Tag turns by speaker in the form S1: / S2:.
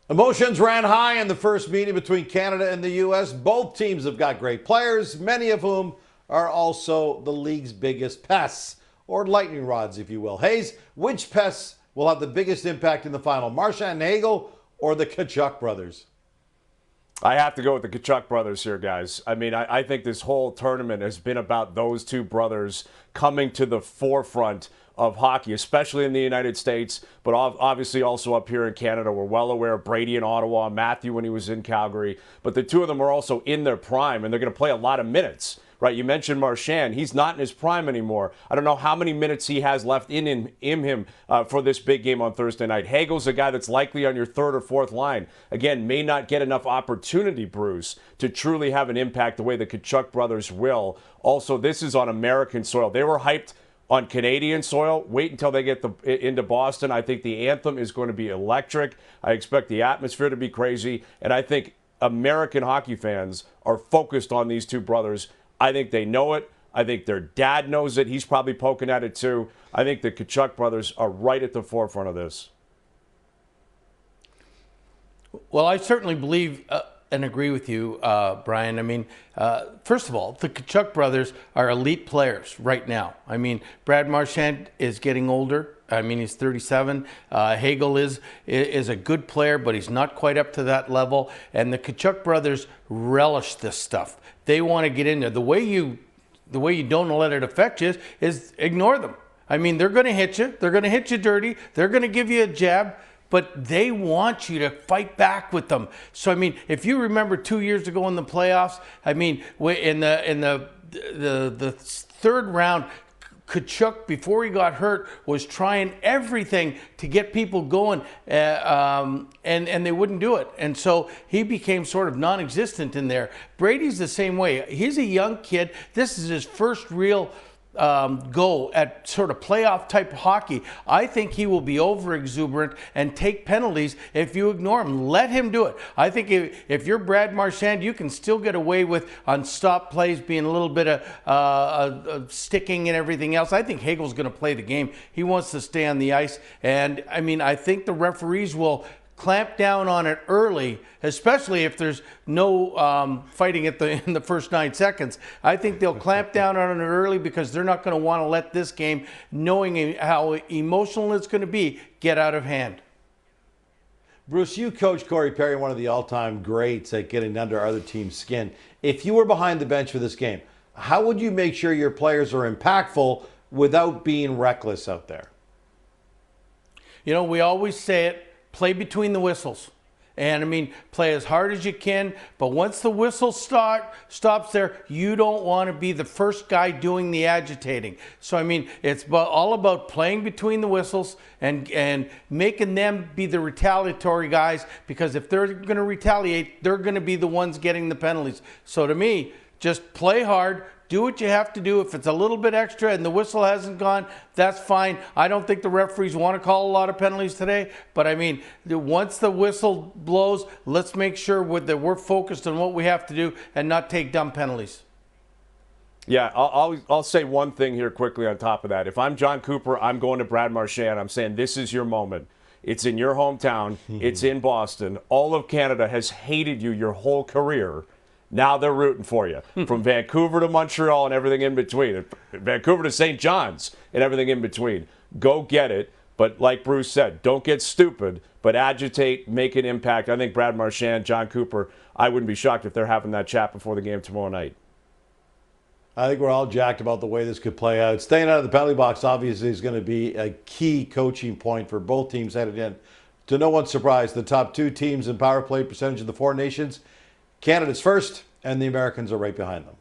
S1: Emotions ran high in the first meeting between Canada and the U.S. Both teams have got great players, many of whom are also the league's biggest pests, or lightning rods, if you will. Hayes, which pests will have the biggest impact in the final, Marchand and Hagel or the Tkachuk brothers?
S2: I have to go with the Tkachuk brothers here, guys. I mean, I think this whole tournament has been about those two brothers coming to the forefront of hockey, especially in the United States, but obviously also up here in Canada. We're well aware of Brady in Ottawa, Matthew when he was in Calgary, but the two of them are also in their prime, and they're going to play a lot of minutes. Right, you mentioned Marchand. He's not in his prime anymore. I don't know how many minutes he has left in him for this big game on Thursday night. Hagel's a guy that's likely on your third or fourth line. Again, may not get enough opportunity, Bruce, to truly have an impact the way the Tkachuk brothers will. Also, this is on American soil. They were hyped on Canadian soil. Wait until they get into Boston. I think the anthem is going to be electric. I expect the atmosphere to be crazy. And I think American hockey fans are focused on these two brothers. I think they know it. I think their dad knows it. He's probably poking at it too. I think the Tkachuk brothers are right at the forefront of this.
S3: Well, I certainly believe and agree with you, Bryan. I mean, first of all, the Tkachuk brothers are elite players right now. I mean, Brad Marchand is getting older. I mean, he's 37. Hagel is a good player, but he's not quite up to that level. And the Tkachuk brothers relish this stuff. They want to get in there. The way you don't let it affect you is ignore them. I mean, they're going to hit you. They're going to hit you dirty. They're going to give you a jab, but they want you to fight back with them. So, I mean, if you remember 2 years ago in the playoffs, I mean, in the third round, Tkachuk, before he got hurt, was trying everything to get people going, and they wouldn't do it. And so he became sort of non-existent in there. Brady's the same way. He's a young kid. This is his first real go at sort of playoff type hockey. I think he will be over exuberant and take penalties if you ignore him. Let him do it. I think if you're Brad Marchand, you can still get away with on stop plays being a little bit of sticking and everything else. I think Hagel's going to play the game. He wants to stay on the ice. And I mean, I think the referees will clamp down on it early, especially if there's no fighting in the first 9 seconds. I think they'll clamp down on it early because they're not going to want to let this game, knowing how emotional it's going to be, get out of hand.
S1: Bruce, you coached Corey Perry, one of the all-time greats at getting under other teams' skin. If you were behind the bench for this game, how would you make sure your players are impactful without being reckless out there?
S3: You know, we always say it, play between the whistles. And I mean, play as hard as you can, but once the whistle stops there, you don't want to be the first guy doing the agitating. So I mean, it's all about playing between the whistles and making them be the retaliatory guys, because if they're going to retaliate, they're going to be the ones getting the penalties. So to me, just play hard. Do what you have to do. If it's a little bit extra and the whistle hasn't gone, that's fine. I don't think the referees want to call a lot of penalties today, but I mean, once the whistle blows, let's make sure that we're focused on what we have to do and not take dumb penalties.
S2: Yeah, I'll say one thing here quickly on top of that. If I'm John Cooper, I'm going to Brad Marchand. I'm saying this is your moment. It's in your hometown. It's in Boston. All of Canada has hated you your whole career. Now they're rooting for you. From Vancouver to Montreal and everything in between. Vancouver to St. John's and everything in between. Go get it. But like Bruce said, don't get stupid, but agitate, make an impact. I think Brad Marchand, John Cooper, I wouldn't be shocked if they're having that chat before the game tomorrow night.
S1: I think we're all jacked about the way this could play out. Staying out of the penalty box obviously is going to be a key coaching point for both teams headed in. To no one's surprise, the top two teams in power play percentage of the four nations, Canada's first, and the Americans are right behind them.